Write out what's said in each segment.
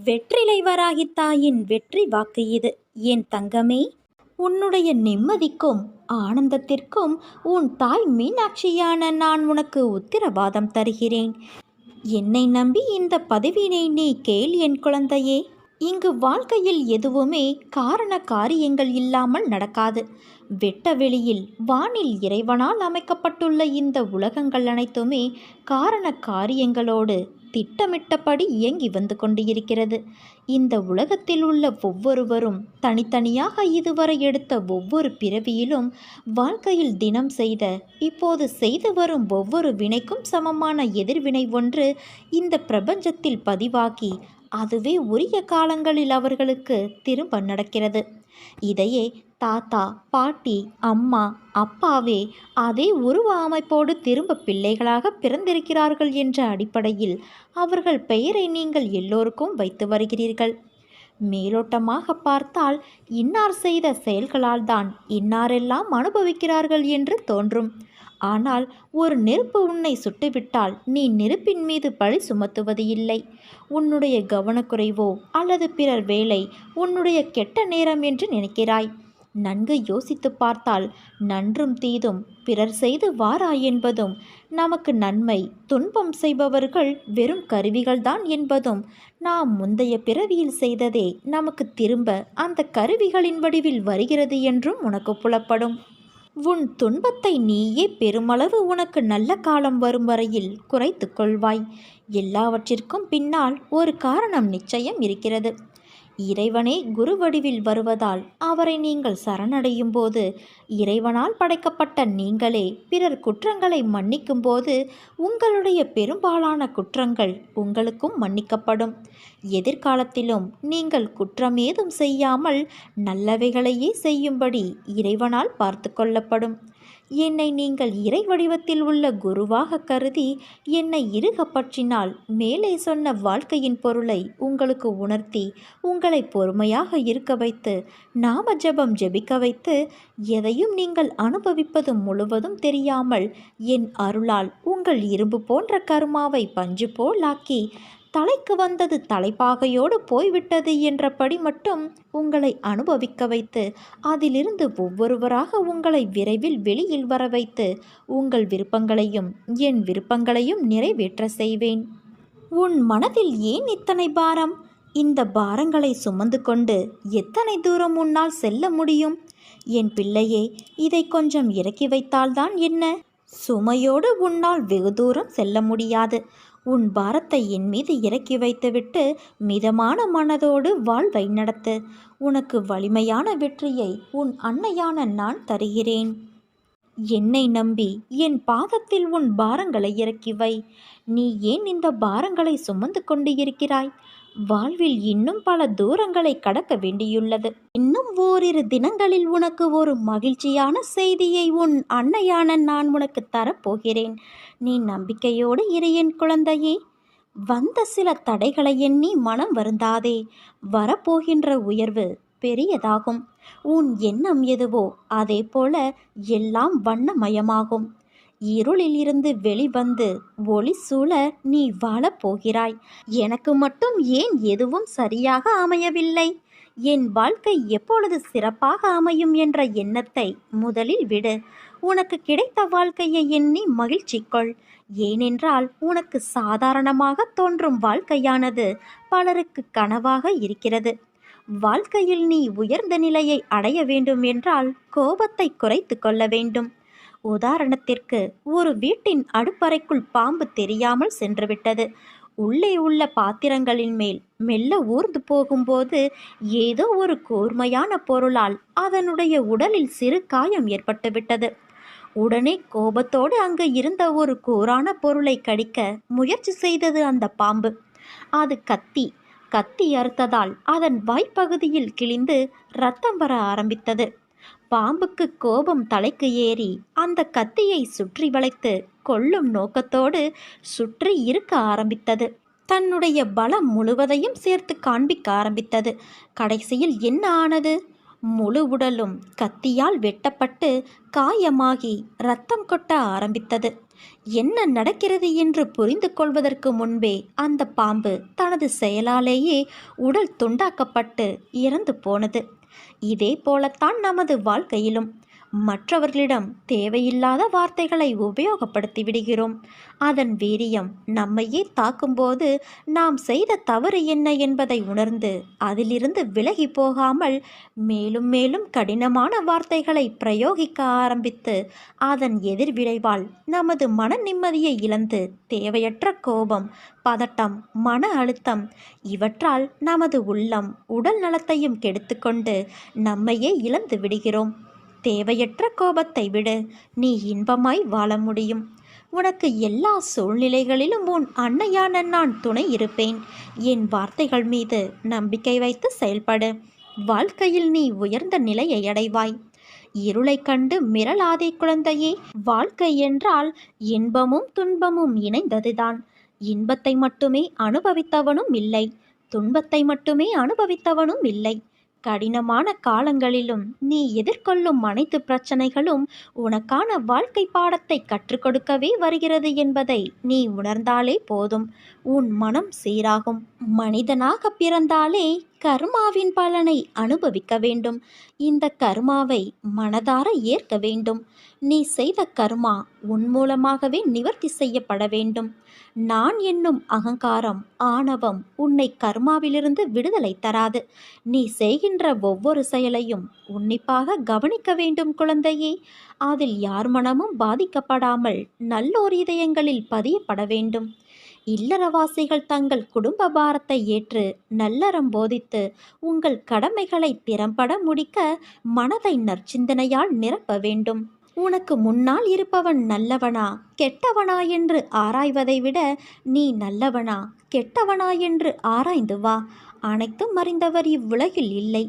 வெற்றிலை வராகி தாயின் வெற்றி வாக்கு இது. என் தங்கமே, உன்னுடைய நிம்மதிக்கும் ஆனந்தத்திற்கும் உன் தாய் மீனாட்சியான நான் உனக்கு உத்தரவாதம் தருகிறேன். என்னை நம்பி இந்த பதவியினை நீ கேள் என் குழந்தையே. இங்கு வாழ்க்கையில் எதுவுமே காரண காரியங்கள் இல்லாமல் நடக்காது. வெட்ட வெளியில் வானில் இறைவனால் அமைக்கப்பட்டுள்ள இந்த உலகங்கள் அனைத்துமே காரண காரியங்களோடு திட்டமிட்டபடி இயங்கி வந்து கொண்டு இருக்கிறது. இந்த உலகத்தில் உள்ள ஒவ்வொருவரும் தனித்தனியாக இதுவரை எடுத்த ஒவ்வொரு பிறவியிலும் வாழ்க்கையில் தினம் செய்த, இப்போது செய்து வரும் ஒவ்வொரு வினைக்கும் சமமான எதிர்வினை ஒன்று இந்த பிரபஞ்சத்தில் பதிவாகி அதுவே உரிய காலங்களில் அவர்களுக்கு திரும்ப நடக்கிறது. இதையே தாத்தா, பாட்டி, அம்மா, அப்பாவே அதே உருவ அமைப்போடு திரும்ப பிள்ளைகளாக பிறந்திருக்கிறார்கள் என்ற அடிப்படையில் அவர்கள் பெயரை நீங்கள் எல்லோருக்கும் வைத்து வருகிறீர்கள். மேலோட்டமாக பார்த்தால் இன்னார் செய்த செயல்களால் தான் இன்னாரெல்லாம் அனுபவிக்கிறார்கள் என்று தோன்றும். ஆனால் ஒரு நெருப்பு உன்னை சுட்டுவிட்டால் நீ நெருப்பின் மீது பழி சுமத்துவது இல்லை. உன்னுடைய கவனக்குறைவோ அல்லது பிறர் வேலை உன்னுடைய கெட்ட நேரம் என்று நினைக்கிறாய். நன்கு யோசித்து பார்த்தால் நன்றும் தீதும் பிறர் செய்து வாரா என்பதும், நமக்கு நன்மை துன்பம் செய்பவர்கள் வெறும் கருவிகள்தான் என்பதும், நாம் முந்தைய பிறவியில் செய்ததே நமக்கு திரும்ப அந்த கருவிகளின் வடிவில் வருகிறது என்றும் உனக்கு புலப்படும். உன் துன்பத்தை நீயே பெருமளவு உனக்கு நல்ல காலம் வரும் வரையில் குறைத்து கொள்வாய். எல்லாவற்றிற்கும் பின்னால் ஒரு காரணம் நிச்சயம் இருக்கிறது. இறைவனே குரு வடிவில் வருவதால் அவரை நீங்கள் சரணடையும் போது இறைவனால் படைக்கப்பட்ட நீங்களே பிறர் குற்றங்களை மன்னிக்கும் போது உங்களுடைய பெரும்பாலான குற்றங்கள் உங்களுக்கும் மன்னிக்கப்படும். எதிர்காலத்திலும் நீங்கள் குற்றமேதும் செய்யாமல் நல்லவைகளையே செய்யும்படி இறைவனால் பார்த்து கொள்ளப்படும். என்னை நீங்கள் இறை வடிவத்தில் உள்ள குருவாக கருதி என்னை இறுக பற்றினால் மேலே சொன்ன வாழ்க்கையின் பொருளை உங்களுக்கு உணர்த்தி உங்களை பொறுமையாக இருக்க வைத்து நாம ஜபம் ஜெபிக்க வைத்து எதையும் நீங்கள் அனுபவிப்பது முழுவதும் தெரியாமல் என் அருளால் உங்கள் இரும்பு போன்ற கருமாவை பஞ்சு போலாக்கி தலைக்கு வந்தது தலைப்பாகையோடு போய்விட்டது என்றபடி மட்டும் உங்களை அனுபவிக்க வைத்து அதிலிருந்து ஒவ்வொருவராக உங்களை விரைவில் வெளியில் வர வைத்து உங்கள் விருப்பங்களையும் என் விருப்பங்களையும் நிறைவேற்ற செய்வேன். உன் மனதில் ஏன் இத்தனை பாரம்? இந்த பாரங்களை சுமந்து கொண்டு எத்தனை தூரம் உன்னால் செல்ல முடியும்? என் பிள்ளையே, இதை கொஞ்சம் இறக்கி வைத்தால்தான் என்ன? சுமையோடு உன்னால் வெகு தூரம் செல்ல முடியாது. உன் பாரத்தை என் மீது இறக்கி வைத்துவிட்டு மிதமான மனதோடு வாழ்வை நடத்து. உனக்கு வலிமையான வெற்றியை உன் அன்னையான நான் தருகிறேன். என்னை நம்பி என் பாதத்தில் உன் பாரங்களை இறக்கி வை. நீ ஏன் இந்த பாரங்களை சுமந்து கொண்டு இருக்கிறாய்? வாழ்வில் இன்னும் பல தூரங்களை கடக்க வேண்டியுள்ளது. இன்னும் ஓரிரு தினங்களில் உனக்கு ஒரு மகிழ்ச்சியான செய்தியை உன் அன்னையான நான் உனக்கு தரப்போகிறேன். நீ நம்பிக்கையோடு இரு என் குழந்தையே. வந்த சில தடைகளை எண்ணி மனம் வருந்தாதே. வரப்போகின்ற உயர்வு பெரியதாகும். உன் எண்ணம் எதுவோ அதே போல எல்லாம் வண்ணமயமாகும். இருளில் இருந்து வெளிவந்து ஒளி சூழ நீ வாழப்போகிறாய். எனக்கு மட்டும் ஏன் எதுவும் சரியாக அமையவில்லை? என் வாழ்க்கை எப்பொழுது சிறப்பாக அமையும் என்ற எண்ணத்தை முதலில் விடு. உனக்கு கிடைத்த வாழ்க்கையை எண்ணி மகிழ்ச்சி கொள். ஏனென்றால் உனக்கு சாதாரணமாக தோன்றும் வாழ்க்கையானது பலருக்கு கனவாக இருக்கிறது. வாழ்க்கையில் நீ உயர்ந்த நிலையை அடைய வேண்டும் என்றால் கோபத்தை குறைத்து கொள்ள வேண்டும். உதாரணத்திற்கு, ஒரு வீட்டின் அடுப்பறைக்குள் பாம்பு தெரியாமல் சென்றுவிட்டது. உள்ளே உள்ள பாத்திரங்களின் மேல் மெல்ல ஊர்ந்து போகும்போது ஏதோ ஒரு கூர்மையான பொருளால் அதனுடைய உடலில் சிறு காயம் ஏற்பட்டுவிட்டது. உடனே கோபத்தோடு அங்கு இருந்த ஒரு கூரான பொருளை கடிக்க முயற்சி செய்தது அந்த பாம்பு. அது கத்தி அறுத்ததால் அதன் வாய்ப்பகுதியில் கிழிந்து இரத்தம் வர ஆரம்பித்தது. பாம்புக்கு கோபம் தலைக்கு ஏறி அந்த கத்தியை சுற்றி வளைத்து கொல்லும் நோக்கத்தோடு சுற்றி இருக்க ஆரம்பித்தது. தன்னுடைய பலம் முழுவதையும் சேர்த்து காண்பிக்க ஆரம்பித்தது. கடைசியில் என்ன ஆனது? முழு உடலும் கத்தியால் வெட்டப்பட்டு காயமாகி இரத்தம் கொட்ட ஆரம்பித்தது. என்ன நடக்கிறது என்று புரிந்து கொள்வதற்கு முன்பே அந்த பாம்பு தனது செயலாலேயே உடல் துண்டாக்கப்பட்டு இறந்து போனது. இதே போலத்தான் நமது வாழ்க்கையிலும் மற்றவர்களிடம் தேவையில்லாத வார்த்தைகளை உபயோகப்படுத்தி விடுகிறோம். அதன் வீரியம் நம்மையே தாக்கும்போது நாம் செய்த தவறு என்ன என்பதை உணர்ந்து அதிலிருந்து விலகி போகாமல் மேலும் மேலும் கடினமான வார்த்தைகளை பிரயோகிக்க ஆரம்பித்து அதன் எதிர்விளைவால் நமது மன நிம்மதியை இழந்து தேவையற்ற கோபம், பதட்டம், மன அழுத்தம் இவற்றால் நமது உள்ளம் உடல் நலத்தையும் கெடுத்துக்கொண்டு நம்மையே இழந்து விடுகிறோம். தேவையற்ற கோபத்தை விடு, நீ இன்பமாய் வாழ முடியும். உனக்கு எல்லா சூழ்நிலைகளிலும் உன் அன்னையான நான் துணை இருப்பேன். என் வார்த்தைகள் மீது நம்பிக்கை வைத்து செயல்படு. வாழ்க்கையில் நீ உயர்ந்த நிலையை அடைவாய். இருளை கண்டு மிரளாதே குழந்தையே. வாழ்க்கை என்றால் இன்பமும் துன்பமும் இணைந்ததுதான். இன்பத்தை மட்டுமே அனுபவித்தவனும் இல்லை, துன்பத்தை மட்டுமே அனுபவித்தவனும் இல்லை. கடினமான காலங்களிலும் நீ எதிர்கொள்ளும் அனைத்து பிரச்சனைகளும் உனக்கான வாழ்க்கை பாடத்தை கற்றுக் கொடுக்கவே வருகிறது என்பதை நீ உணர்ந்தாலே போதும். உன் மனம் சீராகும். மனிதனாக பிறந்தாலே கர்மாவின் பலனை அனுபவிக்க வேண்டும். இந்த கர்மாவை மனதார ஏற்க வேண்டும். நீ செய்த கர்மா உன் மூலமாகவே நிவர்த்தி செய்யப்பட வேண்டும். நான் என்னும் அகங்காரம், ஆணவம் உன்னை கர்மாவிலிருந்து விடுதலை தராது. நீ செய்கின்ற ஒவ்வொரு செயலையும் உன்னிப்பாக கவனிக்க வேண்டும் குழந்தையே. அதில் யார் மனமும் பாதிக்கப்படாமல் நல்லோர் இதயங்களில் பதியப்பட வேண்டும். இல்லறவாசிகள் தங்கள் குடும்ப பாரத்தை ஏற்று நல்லறம் போதித்து உங்கள் கடமைகளை திறம்பட முடிக்க மனதை நற்சிந்தனையால் நிரப்ப வேண்டும். உனக்கு முன்னால் இருப்பவன் நல்லவனா கெட்டவனா என்று ஆராய்வதை விட நீ நல்லவனா கெட்டவனா என்று ஆராய்ந்து வா. அனைத்தும் அறிந்தவர் இவ்வுலகில் இல்லை.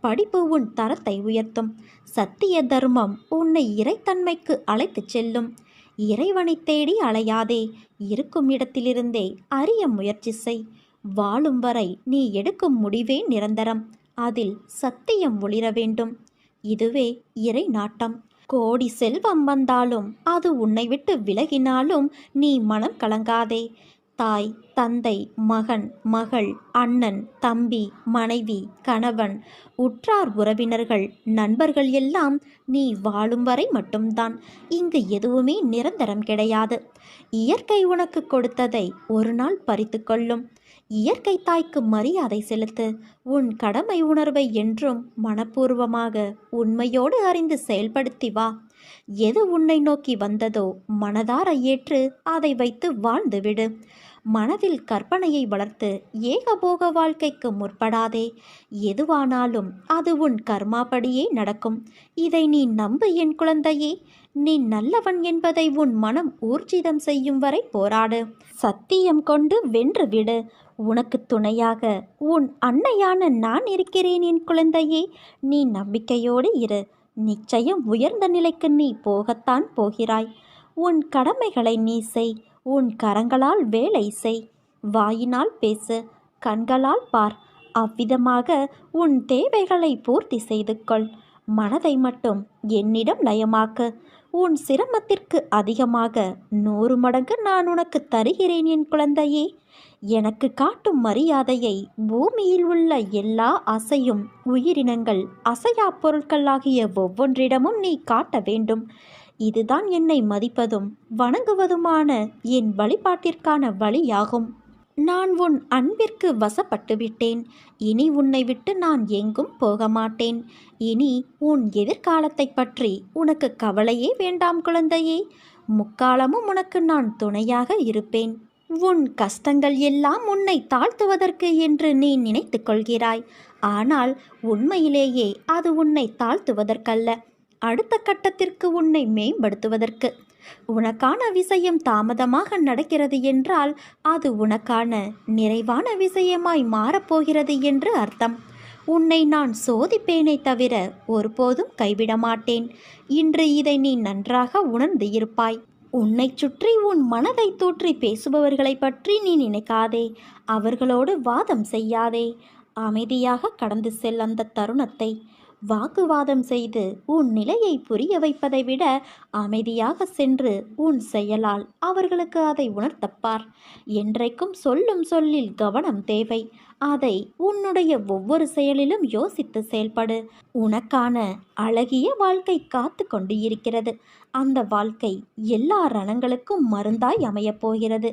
படிப்பு உன் தரத்தை உயர்த்தும். சத்திய தர்மம் உன்னை இறைத்தன்மைக்கு அழைத்துச் செல்லும். இறைவனை தேடி அலையாதே, இருக்கும் இடத்திலிருந்தே அறிய முயற்சி செய். வாழும் வரை நீ எடுக்கும் முடிவே நிரந்தரம். அதில் சத்தியம் ஒளிர வேண்டும். இதுவே இறை நாட்டம். கோடி செல்வம் வந்தாலும் அது உன்னை விட்டு விலகினாலும் நீ மனம் கலங்காதே. தாய், தந்தை, மகன், மகள், அண்ணன், தம்பி, மனைவி, கணவன், உற்றார் உறவினர்கள், நண்பர்கள் எல்லாம் நீ வாழும் வரை மட்டும்தான். இங்கு எதுவுமே நிரந்தரம் கிடையாது. இயற்கை உனக்கு கொடுத்ததை ஒரு நாள் பறித்து கொள்ளும். இயற்கை தாய்க்கு மரியாதை செலுத்து. உன் கடமை உணர்வை என்றும் மனப்பூர்வமாக உண்மையோடு அறிந்து செயல்படுத்தி வா. எது உன்னை நோக்கி வந்ததோ மனதார ஏற்று அதை வைத்து வாழ்ந்துவிடு. மனதில் கற்பனையை வளர்த்து ஏகபோக வாழ்க்கைக்கு முற்படாதே. எதுவானாலும் அது உன் கர்மாபடியே நடக்கும். இதை நீ நம்பு என் குழந்தையே. நீ நல்லவன் என்பதை உன் மனம் ஊர்ஜிதம் செய்யும் வரை போராடு. சத்தியம் கொண்டு வென்றுவிடு. உனக்கு துணையாக உன் அன்னையான நான் இருக்கிறேன் என் குழந்தையே. நீ நம்பிக்கையோடு இரு. நிச்சயம் உயர்ந்த நிலைக்கு நீ போகத்தான் போகிறாய். உன் கடமைகளை நீ செய். உன் கரங்களால் வேலை செய். வாயினால் பேசு, கண்களால் பார். அவ்விதமாக உன் தேவைகளை பூர்த்தி செய்து கொள். மனதை மட்டும் என்னிடம் லயமாக்கு. உன் சிரமத்திற்கு அதிகமாக 100 மடங்கு நான் உனக்கு தருகிறேன் என் குழந்தையே. எனக்கு காட்டும் மரியாதையை பூமியில் உள்ள எல்லா அசையும் உயிரினங்கள், அசையா பொருட்கள் ஆகிய ஒவ்வொன்றிடமும் நீ காட்ட வேண்டும். இதுதான் என்னை மதிப்பதும் வணங்குவதுமான என் வழிபாட்டிற்கான வழியாகும். நான் உன் அன்பிற்கு வசப்பட்டு விட்டேன். இனி உன்னை விட்டு நான் எங்கும் போக மாட்டேன். இனி உன் எதிர்காலத்தை பற்றி உனக்கு கவலையே வேண்டாம் குழந்தையே. முக்காலமும் உனக்கு நான் துணையாக இருப்பேன். உன் கஷ்டங்கள் எல்லாம் உன்னை தாழ்த்துவதற்கு என்று நீ நினைத்து கொள்கிறாய். ஆனால் உண்மையிலேயே அது உன்னை தாழ்த்துவதற்கல்ல, அடுத்த கட்டத்திற்கு உன்னை மேம்படுத்துவதற்கு. உனக்கான விஷயம் தாமதமாக நடக்கிறது என்றால் அது உனக்கான நிறைவான விஷயமாய் மாறப்போகிறது என்று அர்த்தம். உன்னை நான் சோதிப்பேனே தவிர ஒருபோதும் கைவிட மாட்டேன். இன்று இதை நீ நன்றாக உணர்ந்து இருப்பாய். உன்னை சுற்றி உன் மனதை தூற்றி பேசுபவர்களை பற்றி நீ நினைக்காதே. அவர்களோடு வாதம் செய்யாதே. அமைதியாக கடந்து செல் அந்த தருணத்தை. வாக்குவாதம் செய்து உன் நிலையை புரிய வைப்பதை விட அமைதியாக சென்று உன் செயலால் அவர்களுக்கு அதை உணர்த்தப்பார். என்றைக்கும் சொல்லும் சொல்லில் கவனம் தேவை. அதை உன்னுடைய ஒவ்வொரு செயலிலும் யோசித்து செயல்படு. உனக்கான அழகிய வாழ்க்கை காத்து கொண்டு இருக்கிறது. அந்த வாழ்க்கை எல்லா ரணங்களுக்கும் மருந்தாய் அமையப் போகிறது.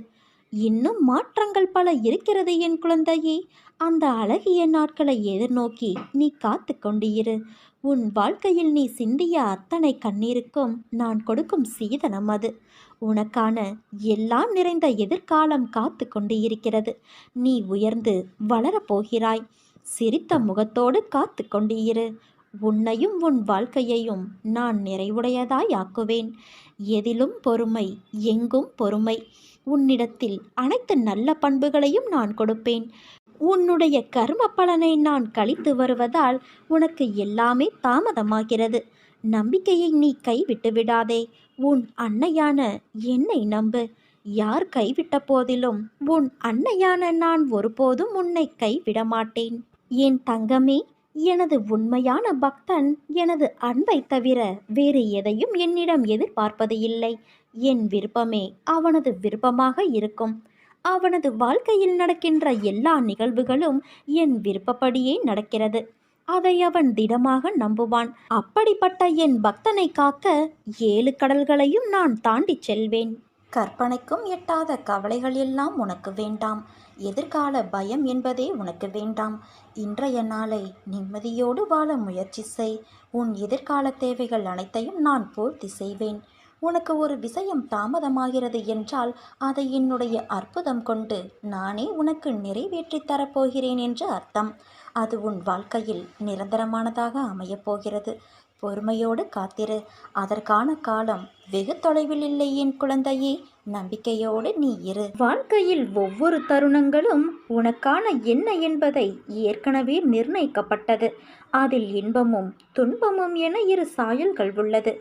இன்னும் மாற்றங்கள் பல இருக்கிறது என் குழந்தையே. அந்த அழகிய நாட்களை எதிர்நோக்கி நீ காத்து கொண்டு இரு. உன் வாழ்க்கையில் நீ சிந்திய அத்தனை கண்ணீருக்கும் நான் கொடுக்கும் சீதனம் அது. உனக்கான எல்லாம் நிறைந்த எதிர்காலம் காத்து கொண்டு இருக்கிறது. நீ உயர்ந்து வளரப்போகிறாய். சிரித்த முகத்தோடு காத்து கொண்டு இரு. உன்னையும் உன் வாழ்க்கையையும் நான் நிறைவுடையதாய் ஆக்குவேன். எதிலும் பொறுமை, எங்கும் பொறுமை. உன்னிடத்தில் அனைத்து நல்ல பண்புகளையும் நான் கொடுப்பேன். உன்னுடைய கர்ம பலனை நான் கழித்து வருவதால் உனக்கு எல்லாமே தாமதமாகிறது. நம்பிக்கையை நீ கைவிட்டு விடாதே. உன் அன்னையான என்னை நம்பு. யார் கைவிட்ட போதிலும் உன் அன்னையான நான் ஒருபோதும் உன்னை கைவிட மாட்டேன். என் தங்கமே, எனது உண்மையான பக்தன் எனது அன்பை தவிர வேறு எதையும் என்னிடம் எதிர்பார்ப்பது இல்லை. என் விருப்பமே அவனது விருப்பமாக இருக்கும். அவனது வாழ்க்கையில் நடக்கின்ற எல்லா நிகழ்வுகளும் என் விருப்பப்படியே நடக்கிறது. அதை அவன் திடமாக நம்புவான். அப்படிப்பட்ட என் பக்தனை காக்க 7 கடல்களையும் நான் தாண்டி செல்வேன். கற்பனைக்கும் எட்டாத கவலைகள் எல்லாம் உனக்கு வேண்டாம். எதிர்கால பயம் என்பதே உனக்கு வேண்டாம். இன்றைய நாளை நிம்மதியோடு வாழ முயற்சி செய். உன் எதிர்கால தேவைகள் அனைத்தையும் நான் பூர்த்தி செய்வேன். உனக்கு ஒரு விஷயம் தாமதமாகிறது என்றால் அதை என்னுடைய அற்புதம் கொண்டு நானே உனக்கு நிறைவேற்றி தரப்போகிறேன் என்று அர்த்தம். அது உன் வாழ்க்கையில் நிரந்தரமானதாக அமையப்போகிறது. பொறுமையோடு காத்திரு. அதற்கான காலம் வெகு தொலைவில் இல்லை என் குழந்தையே. நம்பிக்கையோடு நீ இரு. வாழ்க்கையில் ஒவ்வொரு தருணங்களும் உனக்கான என்ன என்பதை ஏற்கனவே நிர்ணயிக்கப்பட்டது. அதில் இன்பமும் துன்பமும் என 2 சாயல்கள் உள்ளது.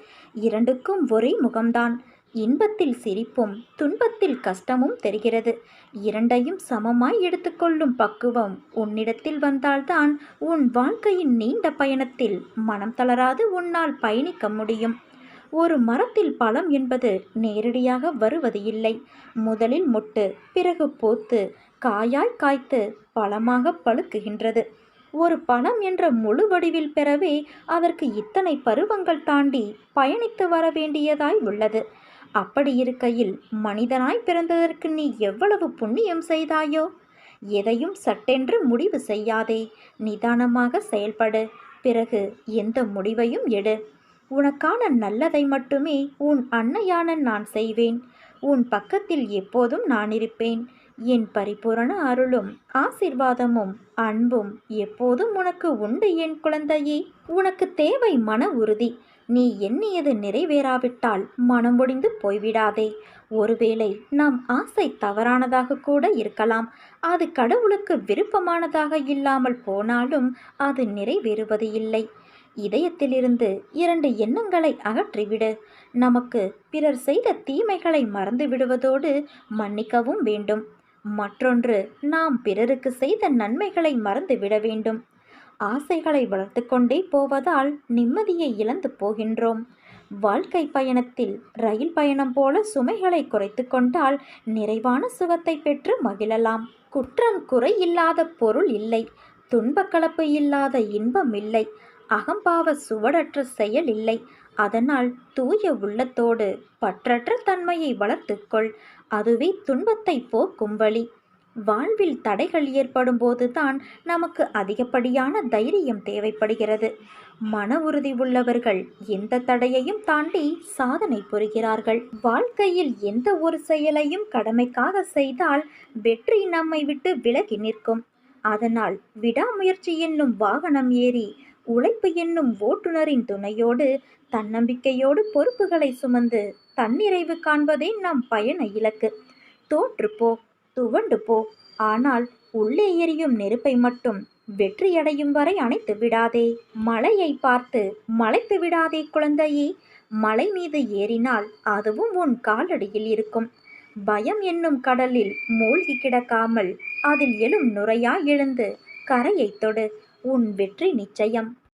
இரண்டுக்கும் ஒரே முகம்தான். இன்பத்தில் சிரிப்பும் துன்பத்தில் கஷ்டமும் தெரிகிறது. இரண்டையும் சமமாய் எடுத்துக்கொள்ளும் பக்குவம் உன்னிடத்தில் வந்தால்தான் உன் வாழ்க்கையின் நீண்ட பயணத்தில் மனம் தளராது உன்னால் பயணிக்க முடியும். ஒரு மரத்தில் பழம் என்பது நேரடியாக வருவது இல்லை. முதலில் மொட்டு, பிறகு பூத்து, காயாய் காய்த்து பழமாக பழுக்குகின்றது. ஒரு பழம் என்ற முழு வடிவில் பெறவே அதற்கு இத்தனை பருவங்கள் தாண்டி பயணித்து வர வேண்டியதாய் உள்ளது. அப்படி இருக்கையில் மனிதனாய் பிறந்ததற்கு நீ எவ்வளவு புண்ணியம் செய்தாயோ. எதையும் சட்டென்று முடிவு செய்யாதே. நிதானமாக செயல்படு. பிறகு எந்த முடிவையும் எடு. உனக்கான நல்லதை மட்டுமே உன் அன்னையான நான் செய்வேன். உன் பக்கத்தில் எப்போதும் நான் இருப்பேன். என் பரிபூரண அருளும் ஆசீர்வாதமும் அன்பும் எப்போதும் உனக்கு உண்டு என் குழந்தையே. உனக்கு தேவை மன உறுதி. நீ எண்ணியது நிறைவேறாவிட்டால் மனம் ஒடிந்து போய்விடாதே. ஒருவேளை நம் ஆசை தவறானதாக கூட இருக்கலாம். அது கடவுளுக்கு விருப்பமானதாக இல்லாமல் போனாலும் அது நிறைவேறுவது இல்லை. இதயத்திலிருந்து 2 எண்ணங்களை அகற்றிவிடு. நமக்கு பிறர் செய்த தீமைகளை மறந்து விடுவதோடு மன்னிக்கவும் வேண்டும். மற்றொன்று, நாம் பிறருக்கு செய்த நன்மைகளை மறந்து விட வேண்டும். ஆசைகளை வளர்த்து கொண்டே போவதால் நிம்மதியை இழந்து போகின்றோம். வாழ்க்கை பயணத்தில் ரயில் பயணம் போல சுமைகளை குறைத்து கொண்டால் நிறைவான சுகத்தை பெற்று மகிழலாம். குற்றம் குறை இல்லாத பொருள் இல்லை. துன்பக்கலப்பு இல்லாத இன்பம் இல்லை. அகம்பாவ சுவடற்ற செயல் இல்லை. அதனால் தூய உள்ளத்தோடு பற்றற்ற தன்மையை வளர்த்துக்கொள். அதுவே துன்பத்தை போக்கும் வழி. வாழ்வில் தடைகள் ஏற்படும் போதுதான் நமக்கு அதிகப்படியான தைரியம் தேவைப்படுகிறது. மன உறுதி உள்ளவர்கள் எந்த தடையையும் தாண்டி சாதனை புரிகிறார்கள். வாழ்க்கையில் எந்த ஒரு செயலையும் கடமைக்காக செய்தால் வெற்றி நம்மை விட்டு விலகி நிற்கும். அதனால் விடாமுயற்சி என்னும் வாகனம் ஏறி உழைப்பு என்னும் ஓட்டுநரின் துணையோடு தன்னம்பிக்கையோடு பொறுப்புகளை சுமந்து தன்னிறைவு காண்பதே நம் பயண இலக்கு. தோற்றுப்போ, துவண்டு போ, ஆனால் உள்ளே எரியும் நெருப்பை மட்டும் வெற்றியடையும் வரை அணைத்து விடாதே. மலையை பார்த்து மலைத்து விடாதே குழந்தையே. மலை மீது ஏறினால் அதுவும் உன் காலடியில் இருக்கும். பயம் என்னும் கடலில் மூழ்கி கிடக்காமல் அதில் எழும் நுரையாய் எழுந்து கரையை தொடு. உன் வெற்றி நிச்சயம்.